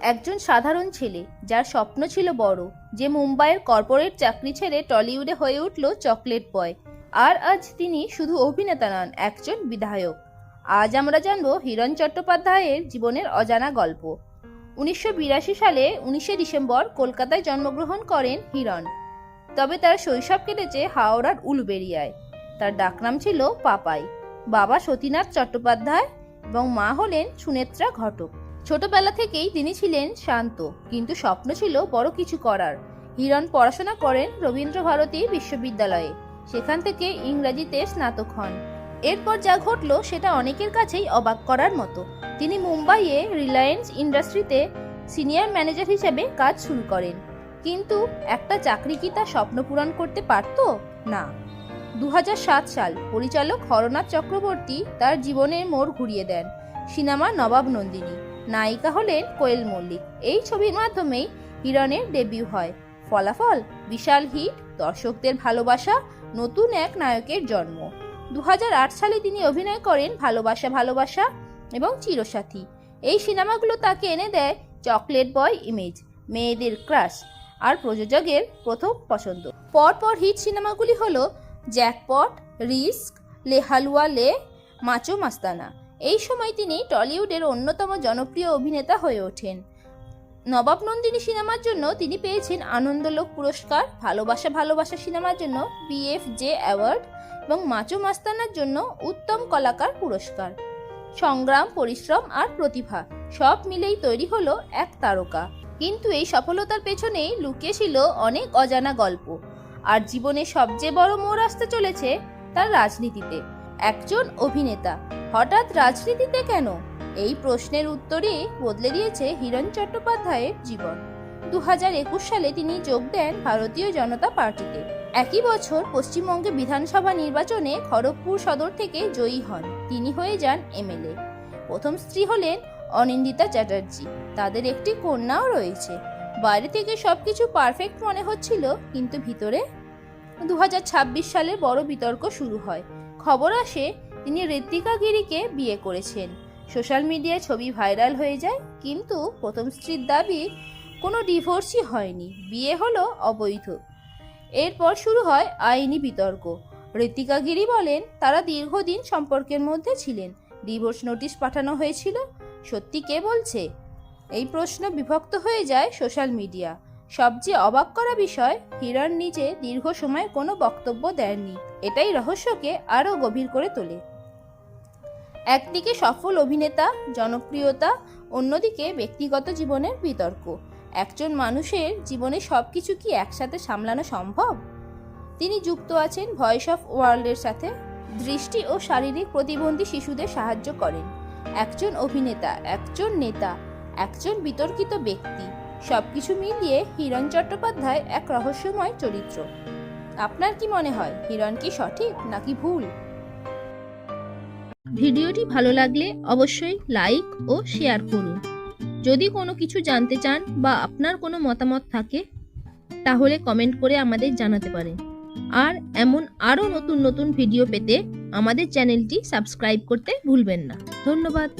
একজন সাধারণ ছেলে যার স্বপ্ন ছিল বড়, যে মুম্বাইয়ের কর্পোরেট চাকরি ছেড়ে টলিউডে হয়ে উঠল চকলেট বয়। আর আজ তিনি শুধু অভিনেতা নন, একজন বিধায়ক। আজ আমরা জানবো হিরণ চট্টোপাধ্যায়ের জীবনের অজানা গল্প। 1982 সালে 19শে ডিসেম্বর কলকাতায় জন্মগ্রহণ করেন হিরণ। তবে তার শৈশব কেটেছে হাওড়ার উলুবেড়িয়ায়। তার ডাকনাম ছিল পাপাই। বাবা সতীনাথ চট্টোপাধ্যায় এবং মা হলেন সুনেত্রা ঘটক। ছোটবেলা থেকেই তিনি ছিলেন শান্ত, কিন্তু স্বপ্ন ছিল বড় কিছু করার। হিরণ পড়াশোনা করেন রবীন্দ্রভারতী বিশ্ববিদ্যালয়ে। সেখান থেকে ইংরেজিতে স্নাতক হন। এরপর যা ঘটল সেটা অনেকের কাছেই অবাক করার মতো। তিনি মুম্বাইয়ে রিলায়েন্স ইন্ডাস্ট্রিতে সিনিয়র ম্যানেজার হিসেবে কাজ শুরু করেন। কিন্তু একটা চাকরি কি তার স্বপ্ন পূরণ করতে পারত? না। 2007 সাল পরিচালক হরনাথ চক্রবর্তী তার জীবনের মোড় ঘুরিয়ে দেন। সিনেমা নবাব নন্দিনী, নায়িকা হলেন কোয়েল মল্লিক। এই ছবির মাধ্যমেই হিরণের ডেবিউ হয়। ফলাফল বিশাল হিট, দর্শকদের ভালোবাসা, নতুন এক নায়কের জন্ম। 2008 সালে তিনি অভিনয় করেন ভালোবাসা ভালোবাসা এবং চিরসাথী। এই সিনেমাগুলো তাকে এনে দেয় চকলেট বয় ইমেজ, মেয়েদের ক্রাশ আর প্রযোজকের প্রথম পছন্দ। পরপর হিট সিনেমাগুলি হলো জ্যাকপট, রিস্ক, লে হালুয়া লে, মাচো মাস্তানা। এই সময় তিনি টলিউডের অন্যতম জনপ্রিয় অভিনেতা হয়ে ওঠেন। নবাব নন্দিনী সিনেমার জন্য তিনি পেয়েছেন আনন্দলোক পুরস্কার, ভালোবাসা ভালোবাসা সিনেমার জন্য BFJ অ্যাওয়ার্ড এবং মাচো মাস্তানার জন্য উত্তম কলাকার পুরস্কার। সংগ্রাম, পরিশ্রম আর প্রতিভা সব মিলেই তৈরি হলো এক তারকা। কিন্তু এই সফলতার পেছনেই লুকিয়ে ছিল অনেক অজানা গল্প। আর জীবনে সবচেয়ে বড় মোড় আসতে চলেছে তার রাজনীতিতে। একজন অভিনেতা হঠাৎ রাজনীতিতে কেন? এই প্রশ্নের উত্তরে বদলে দিয়েছে হিরণ চট্টোপাধ্যায়ের জীবন। 2021 সালে তিনি যোগ দেন ভারতীয় জনতা পার্টিতে। একই বছর পশ্চিমবঙ্গে বিধানসভা নির্বাচনে খড়গপুর সদর থেকে জয়ী হন। তিনি হয়ে যান MLA। প্রথম স্ত্রী হলেন অনিন্দিতা চ্যাটার্জি। তাদের একটি কন্যাও রয়েছে। বাইরে থেকে সবকিছু পারফেক্ট মনে হচ্ছিল, কিন্তু ভিতরে 2026 সালে বড় বিতর্ক শুরু হয়। খবর আসে তিনি ঋত্বিকা গিরিকে বিয়ে করেছেন। সোশ্যাল মিডিয়ায় ছবি ভাইরাল হয়ে যায়, কিন্তু প্রথম স্ত্রীর দাবি কোনো ডিভোর্সই হয়নি, বিয়ে হলো অবৈধ। এরপর শুরু হয় আইনি বিতর্ক। ঋত্বিকা গিরি বলেন তারা দীর্ঘদিন সম্পর্কের মধ্যে ছিলেন, ডিভোর্স নোটিশ পাঠানো হয়েছিল। সত্যি কে বলছে? এই প্রশ্ন বিভক্ত হয়ে যায় সোশ্যাল মিডিয়া। সবচেয়ে অবাক করা বিষয়, হিরণ নিজে দীর্ঘ সময় কোনো বক্তব্য দেননি। এটাই রহস্যকে আরও গভীর করে তোলে। একদিকে সফল অভিনেতা, জনপ্রিয়তা, অন্যদিকে ব্যক্তিগত জীবনের বিতর্ক। একজন মানুষের জীবনে সবকিছু কি একসাথে সামলানো সম্ভব? তিনি যুক্ত আছেন ভয়েস অফ ওয়ার্ল্ডের সাথে, দৃষ্টি ও শারীরিক প্রতিবন্ধী শিশুদের সাহায্য করেন। একজন অভিনেতা, একজন নেতা, একজন বিতর্কিত ব্যক্তি, সবকিছু মিলিয়ে হিরণ চট্টোপাধ্যায় এক রহস্যময় চরিত্র। আপনার কি মনে হয়, হিরণ কি সঠিক নাকি ভুল? ভিডিওটি ভালো লাগলে অবশ্যই লাইক ও শেয়ার করুন। যদি কোনো কিছু জানতে চান বা আপনার কোনো মতামত থাকে, তাহলে কমেন্ট করে আমাদের জানাতে পারেন। আর এমন আরও নতুন নতুন ভিডিও পেতে আমাদের চ্যানেলটি সাবস্ক্রাইব করতে ভুলবেন না। ধন্যবাদ।